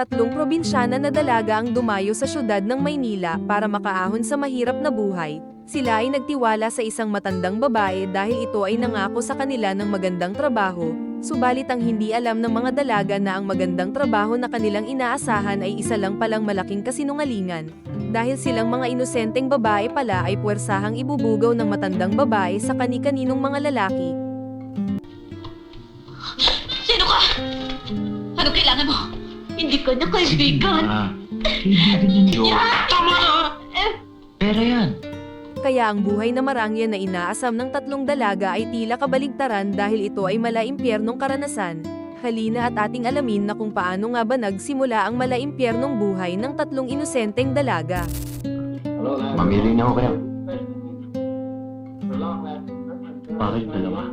Tatlong probinsyana na dalaga ang dumayo sa syudad ng Maynila para makaahon sa mahirap na buhay. Sila ay nagtiwala sa isang matandang babae dahil ito ay nangako sa kanila ng magandang trabaho, subalit ang hindi alam ng mga dalaga na ang magandang trabaho na kanilang inaasahan ay isa lang palang malaking kasinungalingan. Dahil silang mga inosenteng babae pala ay puwersahang ibubugaw ng matandang babae sa kani-kaninong mga lalaki. Sino ka? Ano kailangan mo? Hindi ka na kaibigan. Kaibigan yan, Jo. Tama na! Pera yan. Kaya ang buhay na marangya na inaasam ng tatlong dalaga ay tila kabaligtaran dahil ito ay malaimpyernong karanasan. Halina at ating alamin na kung paano nga ba nagsimula ang malaimpyernong buhay ng tatlong inosenteng dalaga. Mamili na ako kayo. Bakit dalawa?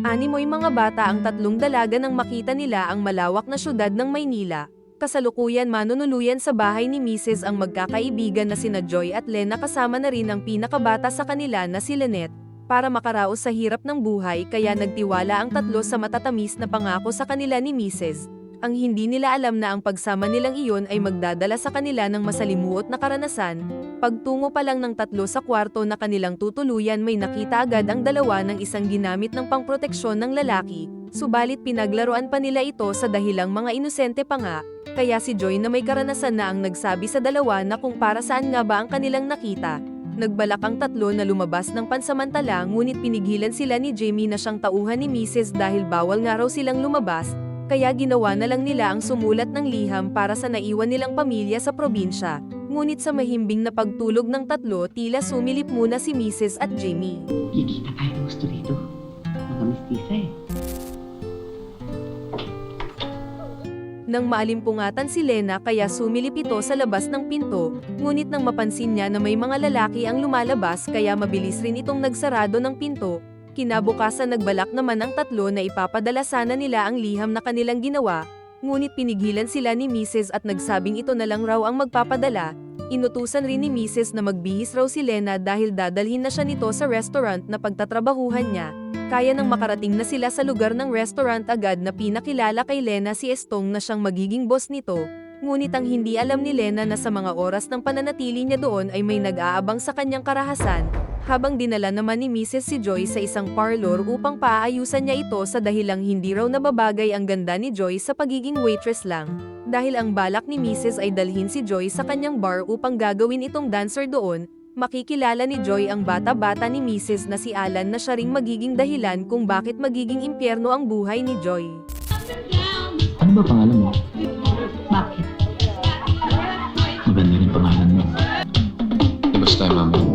Animoy mga bata ang tatlong dalaga nang makita nila ang malawak na syudad ng Maynila. Kasalukuyan manunuluyan sa bahay ni Mrs. ang magkakaibigan na sina Joy at Lena kasama na rin ang pinakabata sa kanila na si Lynette. Para makaraos sa hirap ng buhay kaya nagtiwala ang tatlo sa matatamis na pangako sa kanila ni Mrs. Ang hindi nila alam na ang pagsama nilang iyon ay magdadala sa kanila ng masalimuot na karanasan. Pagtungo pa lang ng tatlo sa kwarto na kanilang tutuluyan may nakita agad ang dalawa ng isang ginamit ng pangproteksyon ng lalaki, subalit pinaglaruan pa nila ito sa dahilang mga inosente pa nga, kaya si Joy na may karanasan na ang nagsabi sa dalawa na kung para saan nga ba ang kanilang nakita. Nagbalak ang tatlo na lumabas ng pansamantala ngunit pinigilan sila ni Jamie na siyang tauhan ni Mrs. dahil bawal nga raw silang lumabas, kaya ginawa na lang nila ang sumulat ng liham para sa naiwan nilang pamilya sa probinsya. Ngunit sa mahimbing na pagtulog ng tatlo tila sumilip muna si Mrs. at Jamie. Kikita tayo ng gusto rito. Mga mistisa eh. Nang maalimpungatan si Lena kaya sumilip ito sa labas ng pinto, ngunit nang mapansin niya na may mga lalaki ang lumalabas kaya mabilis rin itong nagsarado ng pinto. Kinabukasan nagbalak naman ang tatlo na ipapadala sana nila ang liham na kanilang ginawa, ngunit pinigilan sila ni Mrs. at nagsabing ito na lang raw ang magpapadala. Inutusan rin ni Mrs. na magbihis raw si Lena dahil dadalhin na siya nito sa restaurant na pagtatrabahuhan niya. Kaya nang makarating na sila sa lugar ng restaurant agad na pinakilala kay Lena si Estong na siyang magiging boss nito, ngunit ang hindi alam ni Lena na sa mga oras ng pananatili niya doon ay may nag-aabang sa kanyang karahasan, habang dinala naman ni Mrs. si Joy sa isang parlor upang paaayusan niya ito sa dahilang hindi raw nababagay ang ganda ni Joy sa pagiging waitress lang. Dahil ang balak ni Mrs. ay dalhin si Joy sa kanyang bar upang gagawin itong dancer doon, makikilala ni Joy ang bata-bata ni Mrs. na si Alan na siya ring magiging dahilan kung bakit magiging impyerno ang buhay ni Joy. Ano ba pangalan mo? Bakit? Maganda rin pangalan mo. Basta, mami.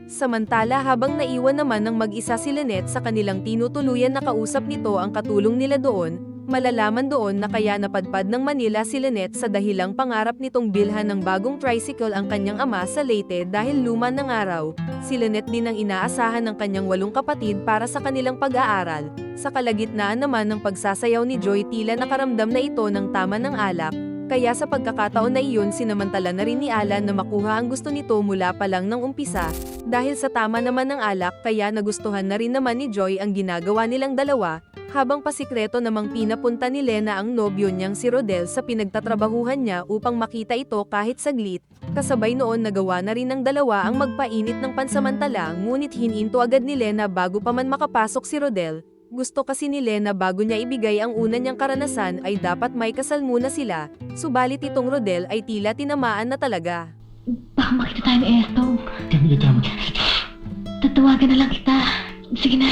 Samantala habang naiwan naman ng mag-isa si Lynette sa kanilang tinutuluyan na kausap nito ang katulong nila doon, malalaman doon na kaya napadpad ng Manila si Lynette sa dahilang pangarap nitong bilhan ng bagong tricycle ang kanyang ama sa Leyte dahil luma ng araw. Si Lynette din ang inaasahan ng kanyang 8 kapatid para sa kanilang pag-aaral. Sa kalagitnaan naman ng pagsasayaw ni Joy tila nakaramdam na ito ng tama ng alak. Kaya sa pagkakataon na iyon sinamantala na rin ni Alan na makuha ang gusto nito mula pa lang ng umpisa. Dahil sa tama naman ng alak kaya nagustuhan na rin naman ni Joy ang ginagawa nilang dalawa, habang pasikreto namang pinapunta ni Lena ang nobyo niyang si Rodel sa pinagtatrabahuhan niya upang makita ito kahit saglit. Kasabay noon nagawa na rin ng dalawa ang magpainit ng pansamantala ngunit hininto agad ni Lena bago pa man makapasok si Rodel. Gusto kasi ni Lena bago niya ibigay ang una niyang karanasan ay dapat may kasal muna sila, subalit itong Rodel ay tila tinamaan na talaga. Baka makita tayo ni Estong. Kami na tama. Tatawagan na lang kita. Sige na.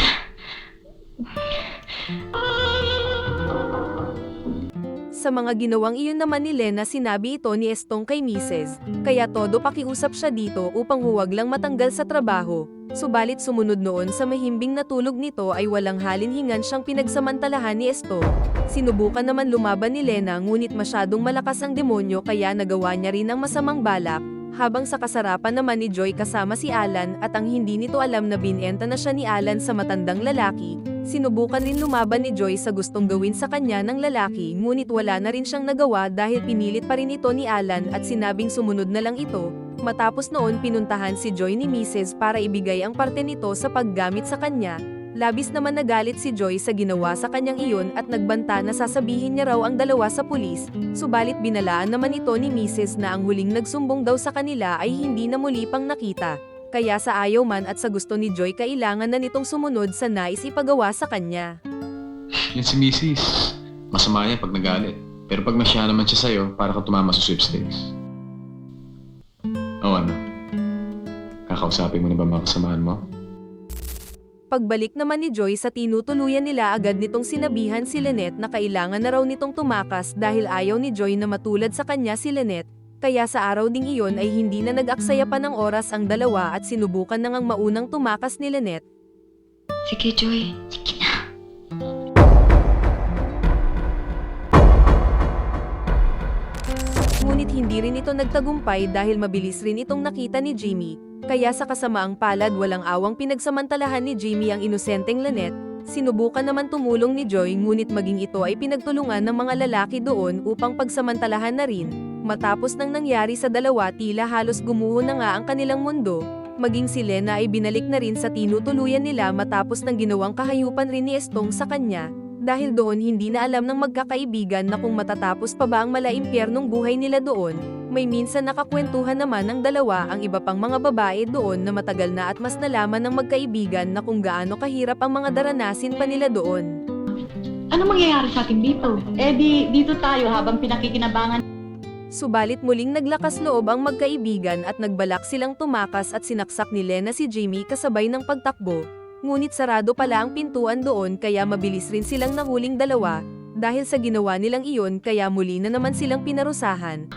Sa mga ginawang iyon naman ni Lena sinabi ito ni Estong kay Mrs. Kaya todo pakiusap siya dito upang huwag lang matanggal sa trabaho. Subalit sumunod noon sa mahimbing na tulog nito ay walang halinhingan siyang pinagsamantalahan ni Estong. Sinubukan naman lumaban ni Lena ngunit masyadong malakas ang demonyo kaya nagawa niya rin ang masamang balak. Habang sa kasarapan naman ni Joy kasama si Alan at ang hindi nito alam na binenta na siya ni Alan sa matandang lalaki, sinubukan rin lumaban ni Joy sa gustong gawin sa kanya ng lalaki ngunit wala na rin siyang nagawa dahil pinilit pa rin ito ni Alan at sinabing sumunod na lang ito. Matapos noon pinuntahan si Joy ni Mrs. para ibigay ang parte nito sa paggamit sa kanya. Labis naman nagalit si Joy sa ginawa sa kanyang iyon at nagbanta na sasabihin niya raw ang dalawa sa pulis, subalit binalaan naman ito ni Mrs. na ang huling nagsumbong daw sa kanila ay hindi na muli pang nakita. Kaya sa ayaw man at sa gusto ni Joy kailangan na nitong sumunod sa nais ipagawa sa kanya. Yan si Mrs. Masama yan pag nagalit. Pero pag nasya naman siya sa'yo, para ka tumama sa sweepstakes. O ano? Kakausapin mo na ba mga kasamahan mo? Pagbalik naman ni Joy sa tinutuluyan nila agad nitong sinabihan si Lynette na kailangan na raw nitong tumakas dahil ayaw ni Joy na matulad sa kanya si Lynette, kaya sa araw ding iyon ay hindi na nag-aksaya pa ng oras ang dalawa at sinubukan na ngang maunang tumakas ni Lynette. Sige, Joy. Sige na. Ngunit hindi rin ito nagtagumpay dahil mabilis rin itong nakita ni Jimmy. Kaya sa kasamaang palad walang awang pinagsamantalahan ni Jimmy ang inosenteng Lynette. Sinubukan naman tumulong ni Joy ngunit maging ito ay pinagtulungan ng mga lalaki doon upang pagsamantalahan na rin. Matapos nang nangyari sa dalawa tila halos gumuho na nga ang kanilang mundo. Maging si Lena ay binalik na rin sa tinutuluyan nila matapos ng ginawang kahayupan rin ni Estong sa kanya. Dahil doon hindi na alam ng magkakaibigan na kung matatapos pa ba ang malaimpyernong buhay nila doon. May minsan nakakwentuhan naman ng dalawa ang iba pang mga babae doon na matagal na at mas nalaman ng magkaibigan na kung gaano kahirap ang mga daranasin pa nila doon. Ano mangyayari sa atin dito? Dito tayo habang pinakikinabangan. Subalit muling naglakas loob ang magkaibigan at nagbalak silang tumakas at sinaksak ni Lena si Jimmy kasabay ng pagtakbo. Ngunit sarado pala ang pintuan doon kaya mabilis rin silang nahuling dalawa, dahil sa ginawa nilang iyon kaya muli na naman silang pinarusahan.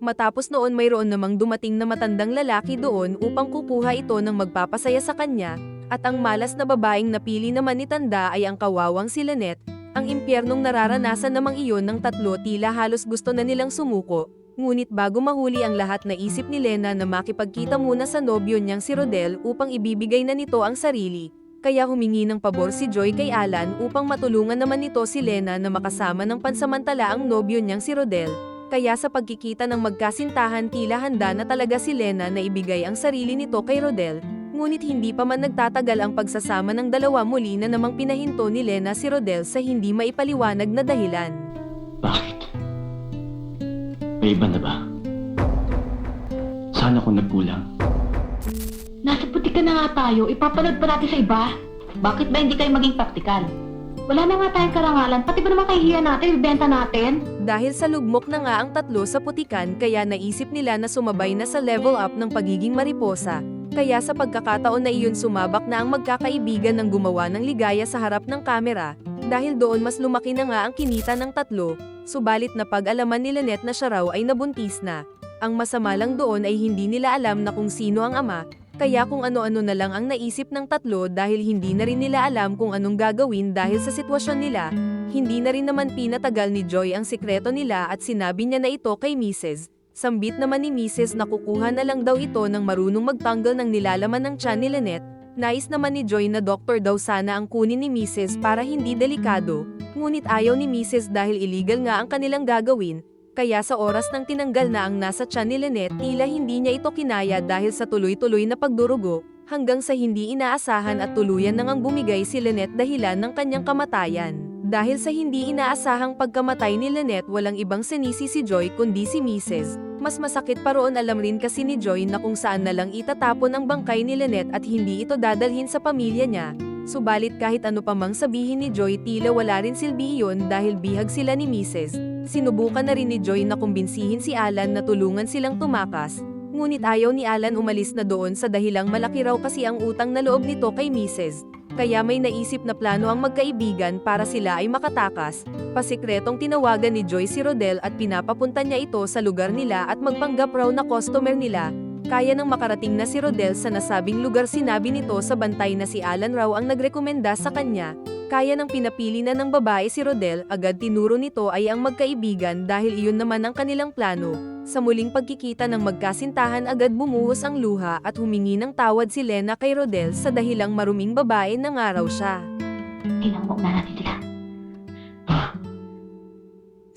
Matapos noon mayroon namang dumating na matandang lalaki doon upang kukuha ito ng magpapasaya sa kanya, at ang malas na babaeng napili naman ni Tanda ay ang kawawang si Lynette. Ang impyernong nararanasan namang iyon ng tatlo tila halos gusto na nilang sumuko. Ngunit bago mahuli ang lahat naisip ni Lena na makipagkita muna sa nobyo niyang si Rodel upang ibibigay na nito ang sarili. Kaya humingi ng pabor si Joy kay Alan upang matulungan naman nito si Lena na makasama ng pansamantala ang nobyo niyang si Rodel. Kaya sa pagkikita ng magkasintahan tila handa na talaga si Lena na ibigay ang sarili nito kay Rodel. Ngunit hindi pa man nagtatagal ang pagsasama ng dalawa muli na namang pinahinto ni Lena si Rodel sa hindi maipaliwanag na dahilan. Bakit? May iba na ba? Sana kung nagkulang. Nasa putika na nga tayo, ipapanood pa natin sa iba. Bakit ba hindi kayo maging praktikal? Wala na nga tayong karangalan, pati ba naman kahihiyan natin, ibenta natin? Dahil sa lugmok na nga ang tatlo sa putikan kaya naisip nila na sumabay na sa level up ng pagiging mariposa. Kaya sa pagkakataon na iyon sumabak na ang magkakaibigan ng gumawa ng ligaya sa harap ng kamera, dahil doon mas lumaki na nga ang kinita ng tatlo, subalit napag-alaman ni Lynette na siya raw ay nabuntis na. Ang masama lang doon ay hindi nila alam na kung sino ang ama, kaya kung ano-ano na lang ang naisip ng tatlo dahil hindi na rin nila alam kung anong gagawin dahil sa sitwasyon nila. Hindi na rin naman pinatagal ni Joy ang sikreto nila at sinabi niya na ito kay Mrs. Sambit naman ni Mrs. na kukuha na lang daw ito ng marunong magtanggal ng nilalaman ng tiyan ni Lynette. Nais naman ni Joy na doktor daw sana ang kunin ni Mrs. para hindi delikado, ngunit ayaw ni Mrs. dahil illegal nga ang kanilang gagawin, kaya sa oras ng tinanggal na ang nasa tiyan ni Lynette tila hindi niya ito kinaya dahil sa tuloy-tuloy na pagdurugo, hanggang sa hindi inaasahan at tuluyan nang ang bumigay si Lynette dahilan ng kanyang kamatayan. Dahil sa hindi inaasahang pagkamatay ni Lynette walang ibang sinisi si Joy kundi si Mrs. Mas masakit pa roon alam rin kasi ni Joy na kung saan na lang itatapon ang bangkay ni Lynette at hindi ito dadalhin sa pamilya niya. Subalit kahit ano pa mang sabihin ni Joy tila wala rin silbi iyon dahil bihag sila ni Mrs. Sinubukan na rin ni Joy na kumbinsihin si Alan na tulungan silang tumakas. Ngunit ayaw ni Alan umalis na doon sa dahilang malaki raw kasi ang utang na loob nito kay Mrs. Kaya may naisip na plano ang magkaibigan para sila ay makatakas. Pasikretong tinawagan ni Joy si Rodel at pinapapunta niya ito sa lugar nila at magpanggap raw na customer nila. Kaya nang makarating na si Rodel sa nasabing lugar sinabi nito sa bantay na si Alan raw ang nagrekomenda sa kanya. Kaya nang pinapili na ng babae si Rodel agad tinuro nito ay ang magkaibigan dahil iyon naman ang kanilang plano. Sa muling pagkikita ng magkasintahan agad bumuhos ang luha at humingi ng tawad si Lena kay Rodel sa dahilang maruming babae na nga raw siya. Tinangok na natin sila.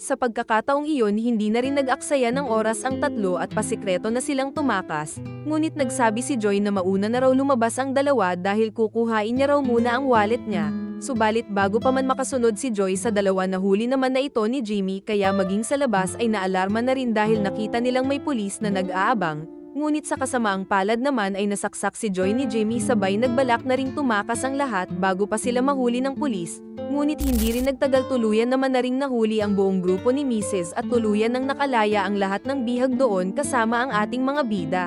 Sa pagkakataong iyon hindi na rin nag-aksaya ng oras ang tatlo at pasikreto na silang tumakas, ngunit nagsabi si Joy na mauna na raw lumabas ang dalawa dahil kukuhain niya raw muna ang wallet niya. Subalit bago pa man makasunod si Joy sa dalawa, nahuli naman na ito ni Jimmy, kaya maging sa labas ay naalarma na rin dahil nakita nilang may pulis na nag-aabang. Ngunit sa kasamaang palad naman ay nasaksak si Joy ni Jimmy, sabay nagbalak na ring tumakas ang lahat bago pa sila mahuli ng pulis. Ngunit hindi rin nagtagal, tuluyan naman na ring nahuli ang buong grupo ni Mrs. at tuluyan nang nakalaya ang lahat ng bihag doon kasama ang ating mga bida.